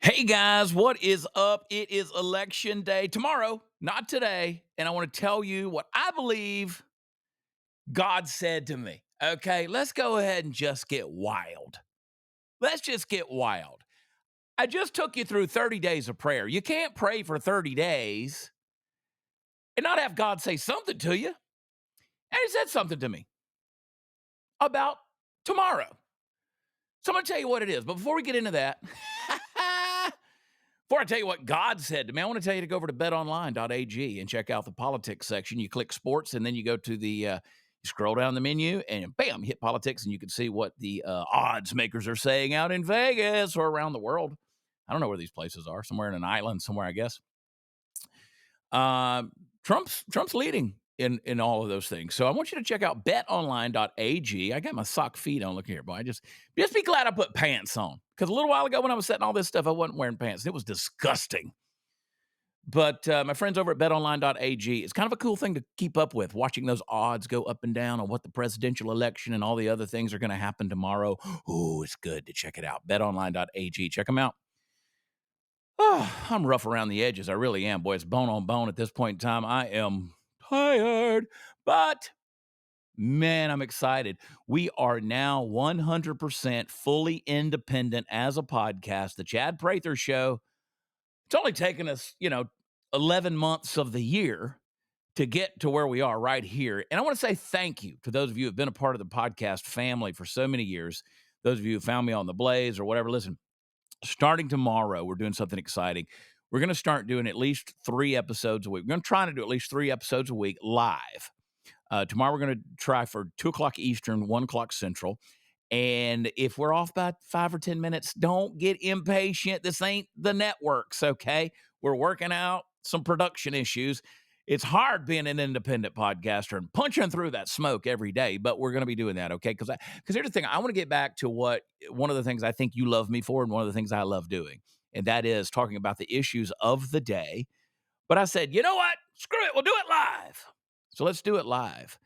Hey guys, what is up? It is election day tomorrow, not today. And I want to tell you what I believe God said to me. Okay, let's go ahead and just get wild. Let's just get wild. I just took you through 30 days of prayer. You can't pray for 30 days and not have God say something to you. And He said something to me about tomorrow. So I'm going to tell you what it is. But before we get into that, before I tell you what God said to me, I want to tell you to go over to betonline.ag and check out the politics section. You click sports, and then you go to you scroll down the menu, and bam, hit politics, and you can see what the odds makers are saying out in Vegas or around the world. I don't know where these places are. Somewhere in an island, somewhere, I guess. Trump's leading in all of those things. So I want you to check out betonline.ag. I got my sock feet on. Look here, boy. Just be glad I put pants on. Because a little while ago when I was setting all this stuff, I wasn't wearing pants. It was disgusting. But my friends over at betonline.ag, it's kind of a cool thing to keep up with, watching those odds go up and down on what the presidential election and all the other things are going to happen tomorrow. Ooh, it's good to check it out. Betonline.ag. Check them out. Oh, I'm rough around the edges. I really am. Boy, it's bone on bone at this point in time. I am tired, but man, I'm excited. We are now 100% fully independent as a podcast. The Chad Prather Show. It's only taken us, 11 months of the year to get to where we are right here. And I want to say thank you to those of you who have been a part of the podcast family for so many years. Those of you who found me on the Blaze or whatever. Listen, starting tomorrow, we're doing something exciting. We're going to start doing at least 3 episodes a week. We're going to try to do at least 3 episodes a week live. Tomorrow, we're going to try for 2 o'clock Eastern, 1 o'clock Central. And if we're off by 5 or 10 minutes, don't get impatient. This ain't the networks, okay? We're working out some production issues. It's hard being an independent podcaster and punching through that smoke every day, but we're going to be doing that, okay? Because here's the thing. I want to get back to one of the things I think you love me for and one of the things I love doing, and that is talking about the issues of the day. But I said, you know what? Screw it. We'll do it live. So let's do it live.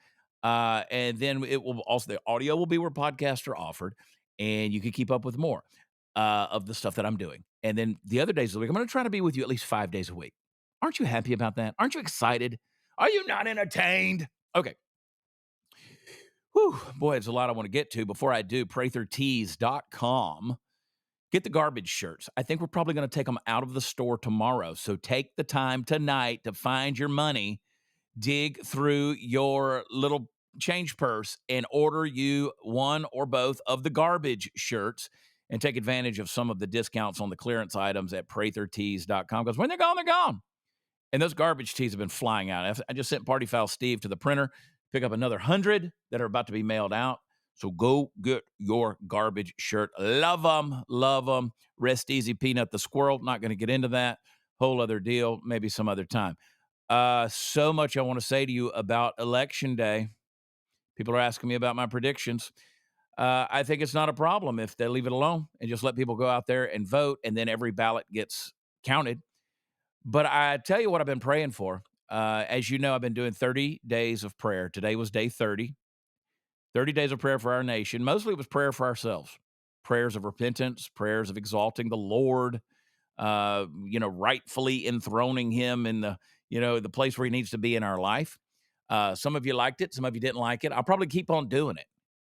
And then it will also, the audio will be where podcasts are offered, and you can keep up with more of the stuff that I'm doing. And then the other days of the week, I'm going to try to be with you at least 5 days a week. Aren't you happy about that? Aren't you excited? Are you not entertained? Okay. Whew, boy, it's a lot I want to get to. Before I do, prathertees.com. Get the garbage shirts. I think we're probably going to take them out of the store tomorrow. So take the time tonight to find your money, dig through your little change purse, and order you one or both of the garbage shirts and take advantage of some of the discounts on the clearance items at prathertees.com. Because when they're gone, they're gone. And those garbage tees have been flying out. I just sent Party Foul Steve to the printer, pick up another 100 that are about to be mailed out. So go get your garbage shirt. Love them. Love them. Rest easy, Peanut the Squirrel. Not going to get into that. Whole other deal. Maybe some other time. So much I want to say to you about Election Day. People are asking me about my predictions. I think it's not a problem if they leave it alone and just let people go out there and vote, and then every ballot gets counted. But I tell you what I've been praying for. As you know, I've been doing 30 days of prayer. Today was day 30. 30 days of prayer for our nation. Mostly it was prayer for ourselves. Prayers of repentance, prayers of exalting the Lord, rightfully enthroning him in the place where he needs to be in our life. Some of you liked it. Some of you didn't like it. I'll probably keep on doing it,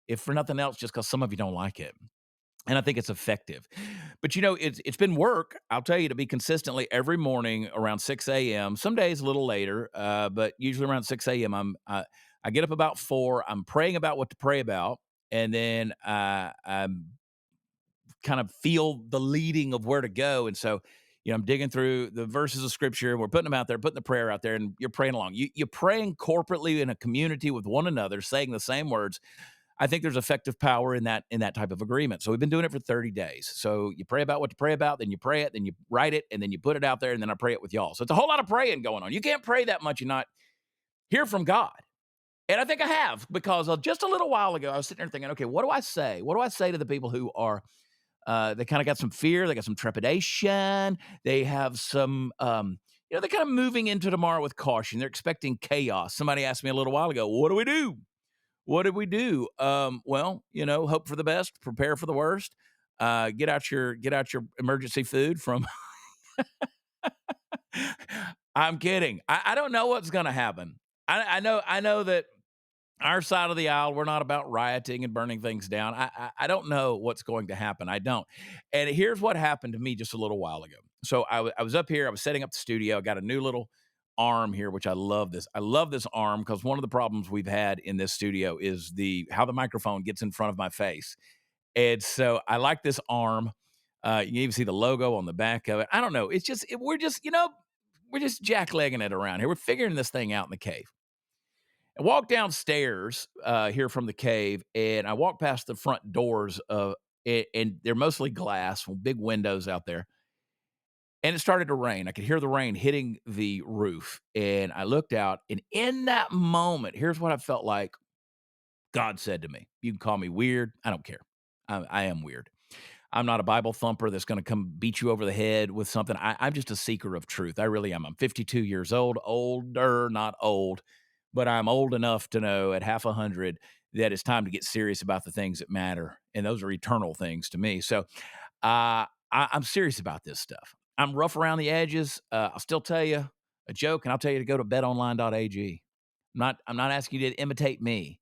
if for nothing else, just because some of you don't like it. And I think it's effective. But, it's been work, I'll tell you, to be consistently every morning around 6 a.m., some days a little later, but usually around 6 a.m. I get up about 4. I'm praying about what to pray about, and then I'm kind of feel the leading of where to go. And so, I'm digging through the verses of scripture, and we're putting them out there, putting the prayer out there, and you're praying along. You're praying corporately in a community with one another, saying the same words. I think there's effective power in that type of agreement. So we've been doing it for 30 days. So you pray about what to pray about, then you pray it, then you write it, and then you put it out there, and then I pray it with y'all. So it's a whole lot of praying going on. You can't pray that much and not hear from God. And I think I have, because just a little while ago, I was sitting there thinking, okay, what do I say? What do I say to the people who are, they kind of got some fear, they got some trepidation, they have some, they're kind of moving into tomorrow with caution. They're expecting chaos. Somebody asked me a little while ago, what do we do? What did we do? Well, hope for the best, prepare for the worst. Get out your emergency food from I'm kidding. I don't know what's gonna happen. I know that our side of the aisle, we're not about rioting and burning things down. I don't know what's going to happen. I don't. And here's what happened to me just a little while ago. So I was up here, I was setting up the studio. I got a new little arm here, which I love this. I love this arm because one of the problems we've had in this studio is the how the microphone gets in front of my face. And so I like this arm. You can even see the logo on the back of it. I don't know. It's just we're just jacklegging it around here. We're figuring this thing out in the cave. I walk downstairs here from the cave, and I walk past the front doors of it, and they're mostly glass, with big windows out there. And it started to rain. I could hear the rain hitting the roof, and I looked out, and in that moment, here's what I felt like God said to me. You can call me weird. I don't care. I am weird. I'm not a Bible thumper that's going to come beat you over the head with something. I'm just a seeker of truth. I really am. I'm 52 years old, older, not old, but I'm old enough to know at half 100 that it's time to get serious about the things that matter. And those are eternal things to me. So I'm serious about this stuff. I'm rough around the edges. I'll still tell you a joke, and I'll tell you to go to betonline.ag. I'm not asking you to imitate me.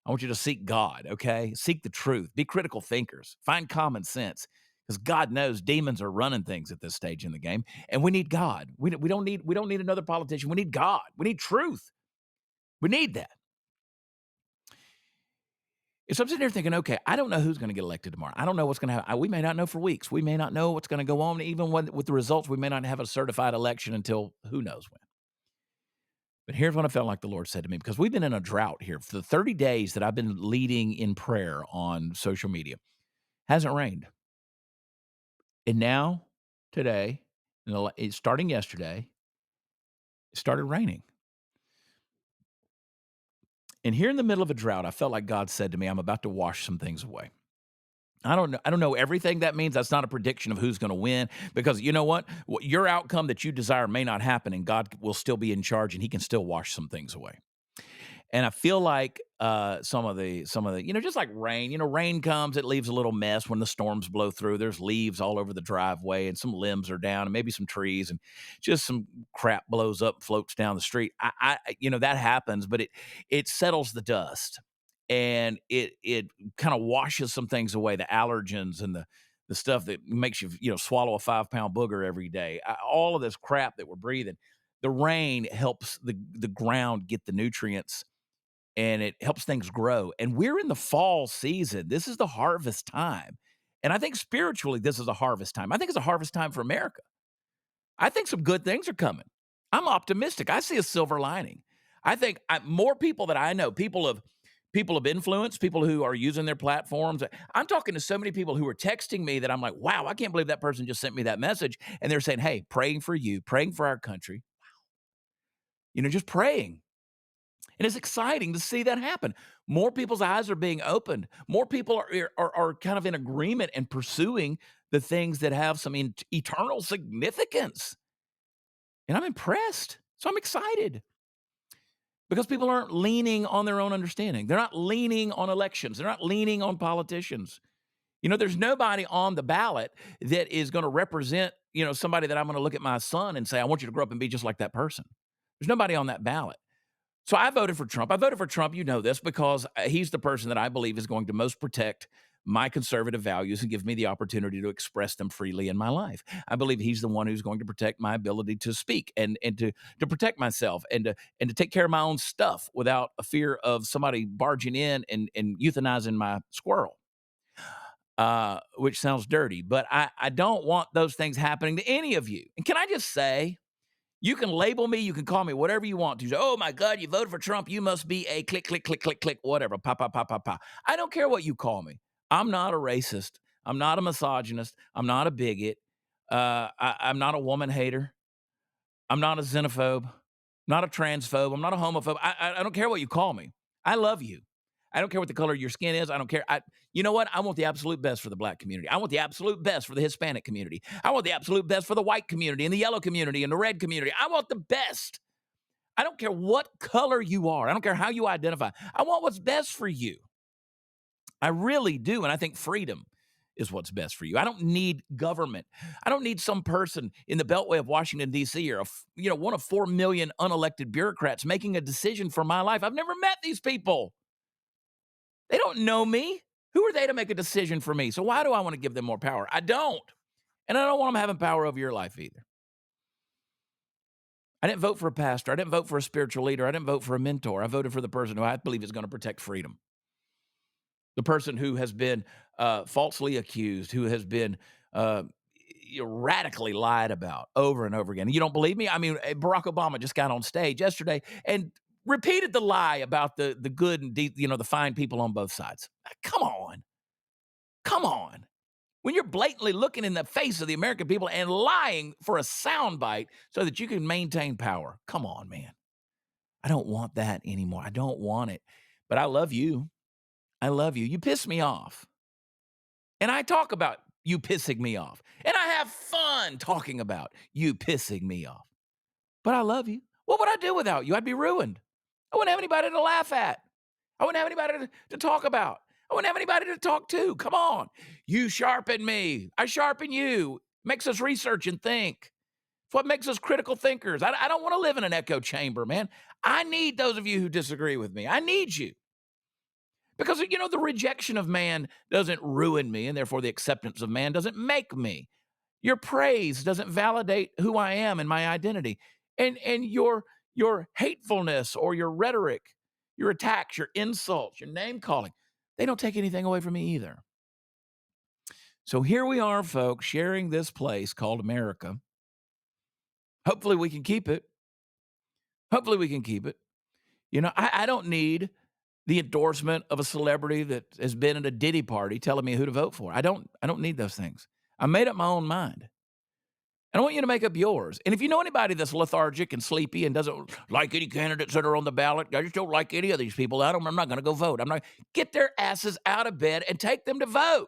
I want you to seek God, okay? Seek the truth. Be critical thinkers. Find common sense because God knows demons are running things at this stage in the game, and we need God. We don't need another politician. We need God. We need truth. We need that. And so I'm sitting there thinking, okay, I don't know who's going to get elected tomorrow. I don't know what's going to happen. We may not know for weeks. We may not know what's going to go on. Even with the results, we may not have a certified election until who knows when. But here's what I felt like the Lord said to me because we've been in a drought here for the 30 days that I've been leading in prayer on social media. Hasn't rained. And now, today, it's starting yesterday, it started raining. And here in the middle of a drought, I felt like God said to me, I'm about to wash some things away. I don't know everything that means. That's not a prediction of who's going to win because you know what? Your outcome that you desire may not happen and God will still be in charge and he can still wash some things away. And I feel like some of the just like rain, rain comes, it leaves a little mess when the storms blow through. There's leaves all over the driveway and some limbs are down and maybe some trees and just some crap blows up, floats down the street. That happens, but it settles the dust and it kind of washes some things away, the allergens and the stuff that makes you swallow a 5-pound booger every day. All of this crap that we're breathing. The rain helps the ground get the nutrients and it helps things grow. And we're in the fall season. This is the harvest time. And I think spiritually, this is a harvest time. I think it's a harvest time for America. I think some good things are coming. I'm optimistic. I see a silver lining. I think more people that I know, people of influence, people who are using their platforms. I'm talking to so many people who are texting me that I'm like, wow, I can't believe that person just sent me that message. And they're saying, hey, praying for you, praying for our country, just praying. And it's exciting to see that happen. More people's eyes are being opened. More people are kind of in agreement and pursuing the things that have some eternal significance. And I'm impressed. So I'm excited because people aren't leaning on their own understanding. They're not leaning on elections. They're not leaning on politicians. There's nobody on the ballot that is going to represent, somebody that I'm going to look at my son and say, I want you to grow up and be just like that person. There's nobody on that ballot. So I voted for Trump. I voted for Trump, this, because he's the person that I believe is going to most protect my conservative values and give me the opportunity to express them freely in my life. I believe he's the one who's going to protect my ability to speak and to protect myself and to take care of my own stuff without a fear of somebody barging in and euthanizing my squirrel. Which sounds dirty, but I don't want those things happening to any of you. And can I just say, you can label me, you can call me whatever you want to. Oh my God, you voted for Trump. You must be a click, click, click, click, click, whatever. Pa, pa, pa, pa, pa. I don't care what you call me. I'm not a racist. I'm not a misogynist. I'm not a bigot. I'm not a woman hater. I'm not a xenophobe. Not a transphobe. I'm not a homophobe. I don't care what you call me. I love you. I don't care what the color of your skin is. I don't care. You know what? I want the absolute best for the black community. I want the absolute best for the Hispanic community. I want the absolute best for the white community and the yellow community and the red community. I want the best. I don't care what color you are. I don't care how you identify. I want what's best for you. I really do. And I think freedom is what's best for you. I don't need government. I don't need some person in the beltway of Washington, D.C., or one of 4 million unelected bureaucrats making a decision for my life. I've never met these people. They don't know me. Who are they to make a decision for me? So why do I want to give them more power? I don't. And I don't want them having power over your life either. I didn't vote for a pastor. I didn't vote for a spiritual leader. I didn't vote for a mentor. I voted for the person who I believe is going to protect freedom. The person who has been falsely accused, who has been radically lied about over and over again. You don't believe me? I mean, Barack Obama just got on stage yesterday and repeated the lie about the good and deep, the fine people on both sides. Come on. Come on. When you're blatantly looking in the face of the American people and lying for a soundbite so that you can maintain power. Come on, man. I don't want that anymore. I don't want it. But I love you. I love you. You piss me off. And I talk about you pissing me off. And I have fun talking about you pissing me off. But I love you. What would I do without you? I'd be ruined. I wouldn't have anybody to laugh at. I wouldn't have anybody to talk about. I wouldn't have anybody to talk to. Come on. You sharpen me. I sharpen you. Makes us research and think. It's what makes us critical thinkers. I don't want to live in an echo chamber, man. I need those of you who disagree with me. I need you. Because, the rejection of man doesn't ruin me, and therefore the acceptance of man doesn't make me. Your praise doesn't validate who I am and my identity. And your hatefulness or your rhetoric, your attacks, your insults, your name calling, they don't take anything away from me either. So here we are, folks, sharing this place called America. Hopefully we can keep it. Hopefully we can keep it. I don't need the endorsement of a celebrity that has been at a Diddy party telling me who to vote for. I don't need those things. I made up my own mind. And I want you to make up yours. And if you know anybody that's lethargic and sleepy and doesn't like any candidates that are on the ballot, I just don't like any of these people. I'm not going to go vote. Get their asses out of bed and take them to vote.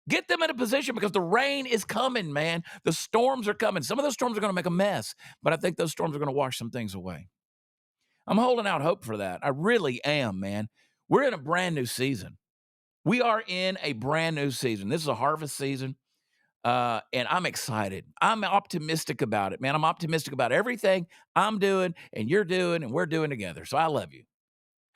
Get them in a position, because the rain is coming, man. The storms are coming. Some of those storms are going to make a mess, but I think those storms are going to wash some things away. I'm holding out hope for that. I really am, man. We're in a brand new season. We are in a brand new season. This is a harvest season, and I'm excited. I'm optimistic about it, man. I'm optimistic about everything I'm doing and you're doing and we're doing together. So I love you.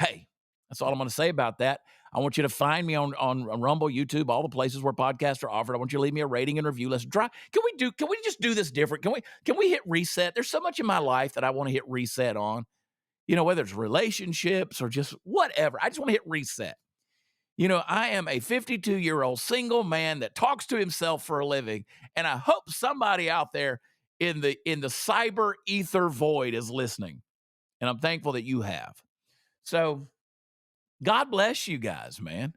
Hey, that's all I'm going to say about that. I want you to find me on Rumble, YouTube, all the places where podcasts are offered. I want you to leave me a rating and review. Let's try. Can we just do this different? Can we hit reset? There's so much in my life that I want to hit reset on. Whether it's relationships or just whatever. I just want to hit reset. I am a 52-year-old single man that talks to himself for a living, and I hope somebody out there in the cyber ether void is listening. And I'm thankful that you have. So God bless you guys, man.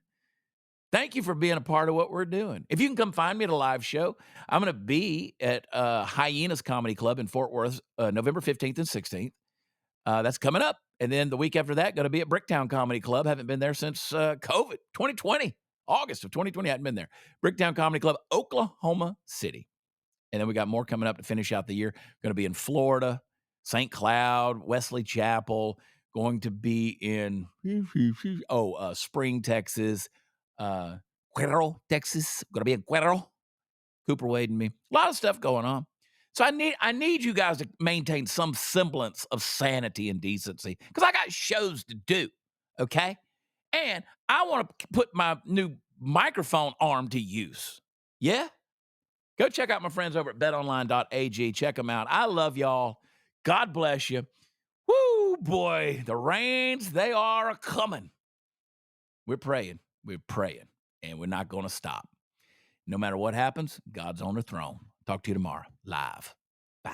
Thank you for being a part of what we're doing. If you can come find me at a live show, I'm going to be at Hyenas Comedy Club in Fort Worth, November 15th and 16th. That's coming up. And then the week after that, going to be at Bricktown Comedy Club. Haven't been there since COVID, 2020, August of 2020. I hadn't been there. Bricktown Comedy Club, Oklahoma City. And then we got more coming up to finish out the year. Going to be in Florida, St. Cloud, Wesley Chapel. Going to be in Spring, Texas, Cuero, Texas. Going to be in Cuero, Cooper Wade and me. A lot of stuff going on. So I need you guys to maintain some semblance of sanity and decency, because I got shows to do, okay? And I want to put my new microphone arm to use. Yeah? Go check out my friends over at betonline.ag. Check them out. I love y'all. God bless you. Woo, boy, the rains, they are coming. We're praying, and we're not going to stop. No matter what happens, God's on the throne. Talk to you tomorrow, live. Bye.